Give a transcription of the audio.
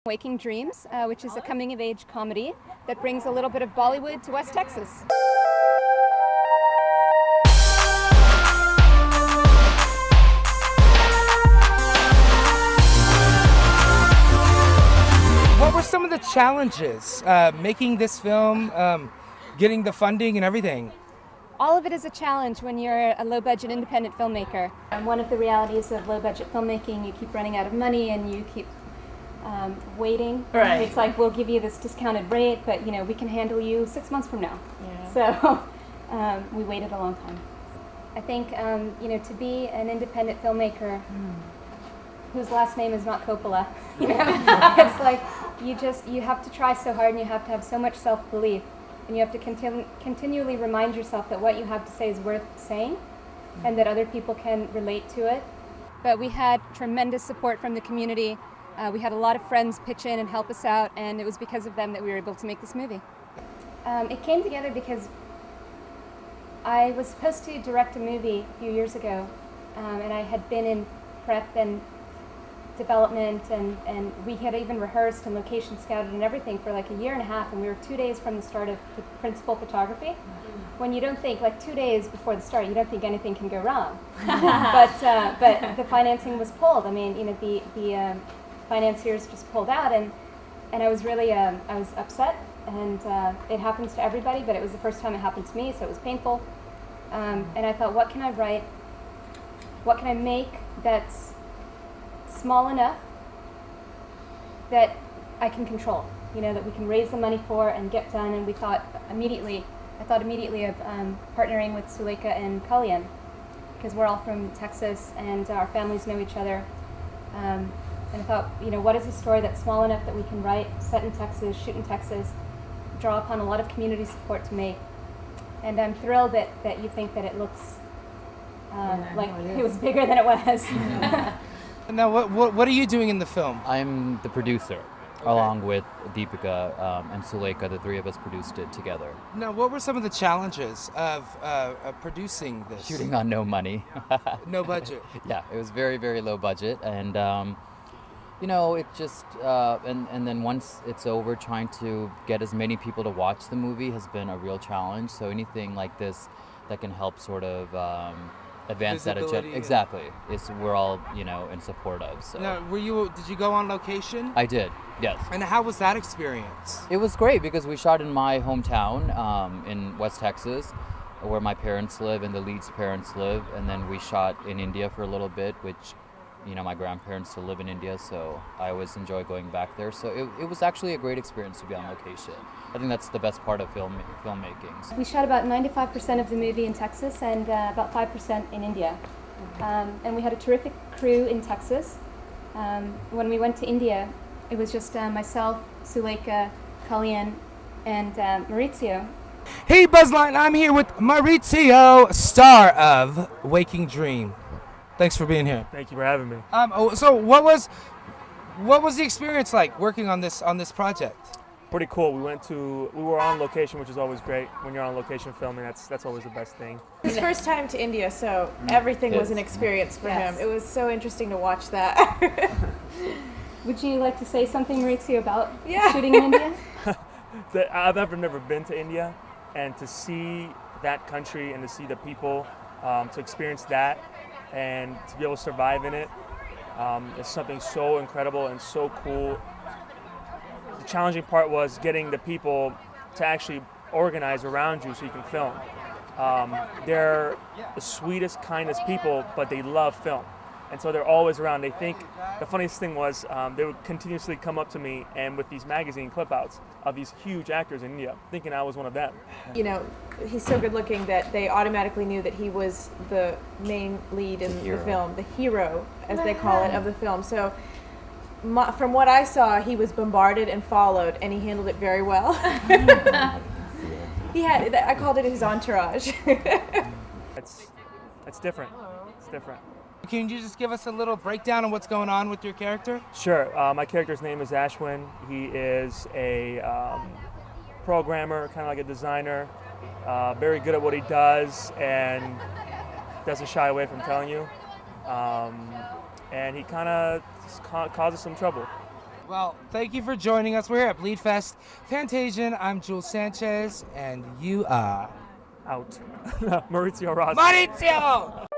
Waking Dreams, which is a coming-of-age comedy that brings a little bit of Bollywood to West Texas. What were some of the challenges making this film, getting the funding and everything? All of it is a challenge when you're a low-budget independent filmmaker. And one of the realities of low-budget filmmaking, you keep running out of money and you keep waiting. Right. It's like, we'll give you this discounted rate, but we can handle you 6 months from now. Yeah. So we waited a long time. I think to be an independent filmmaker whose last name is not Coppola, it's like you have to try so hard and you have to have so much self-belief, and you have to continually remind yourself that what you have to say is worth saying and that other people can relate to it. But we had tremendous support from the community. We had a lot of friends pitch in and help us out, and it was because of them that we were able to make this movie. It came together because I was supposed to direct a movie a few years ago, and I had been in prep and development, and we had even rehearsed and location scouted and everything for like a year and a half, and we were 2 days from the start of principal photography. When you don't think, like 2 days before the start, you don't think anything can go wrong. but the financing was pulled. I mean, the financiers just pulled out, and I was really I was upset, and it happens to everybody, but it was the first time it happened to me, so it was painful. And I thought, what can I write? What can I make that's small enough that I can control, that we can raise the money for and get done? And I thought immediately of partnering with Suleika and Kalyan, because we're all from Texas and our families know each other. And I thought, what is a story that's small enough that we can write, set in Texas, shoot in Texas, draw upon a lot of community support to make? And I'm thrilled that you think that it looks like it was bigger than it was. Now, what are you doing in the film? I'm the producer, along with Deepika and Suleika. The three of us produced it together. Now, what were some of the challenges of producing this? Shooting on no money. No budget. Yeah, it was very, very low budget, and it just and then once it's over, trying to get as many people to watch the movie has been a real challenge. So anything like this that can help sort of advance that agenda, exactly, we're all in support of. So Now, did you go on location? I did, yes. And how was that experience? It was great because we shot in my hometown in West Texas, where my parents live and the lead's parents live, and then we shot in India for a little bit, which my grandparents still live in India, so I always enjoy going back there. So it was actually a great experience to be on location. I think that's the best part of filmmaking. We shot about 95% of the movie in Texas and about 5% in India. And we had a terrific crew in Texas. When we went to India, it was just myself, Suleika, Kalyan, and Maurizio. Hey, Bzzzline, I'm here with Maurizio, star of Waking Dream. Thanks for being here. Thank you for having me. So what was the experience like working on this project? Pretty cool. We were on location, which is always great. When you're on location filming, that's always the best thing. His first time to India, so everything was an experience for him. It was so interesting to watch that. Would you like to say something, Maurizio, about shooting in India? I've never been to India, and to see that country and to see the people, to experience that, and to be able to survive in it, is something so incredible and so cool. The challenging part was getting the people to actually organize around you so you can film. They're the sweetest, kindest people, but they love film. And so they're always around. They think, the funniest thing was, they would continuously come up to me and with these magazine clip outs of these huge actors in India, thinking I was one of them. He's so good looking that they automatically knew that he was the main lead in the film, the hero, as they call it, of the film. So from what I saw, he was bombarded and followed, and he handled it very well. I called it his entourage. It's different. It's different. Can you just give us a little breakdown on what's going on with your character? Sure. My character's name is Ashwin. He is a programmer, kind of like a designer, very good at what he does and doesn't shy away from telling you. And he kind of causes some trouble. Well, thank you for joining us. We're here at Bleed Fest Fantasian. I'm Jules Sanchez, and you are Out. Maurizio Rasti. Maurizio.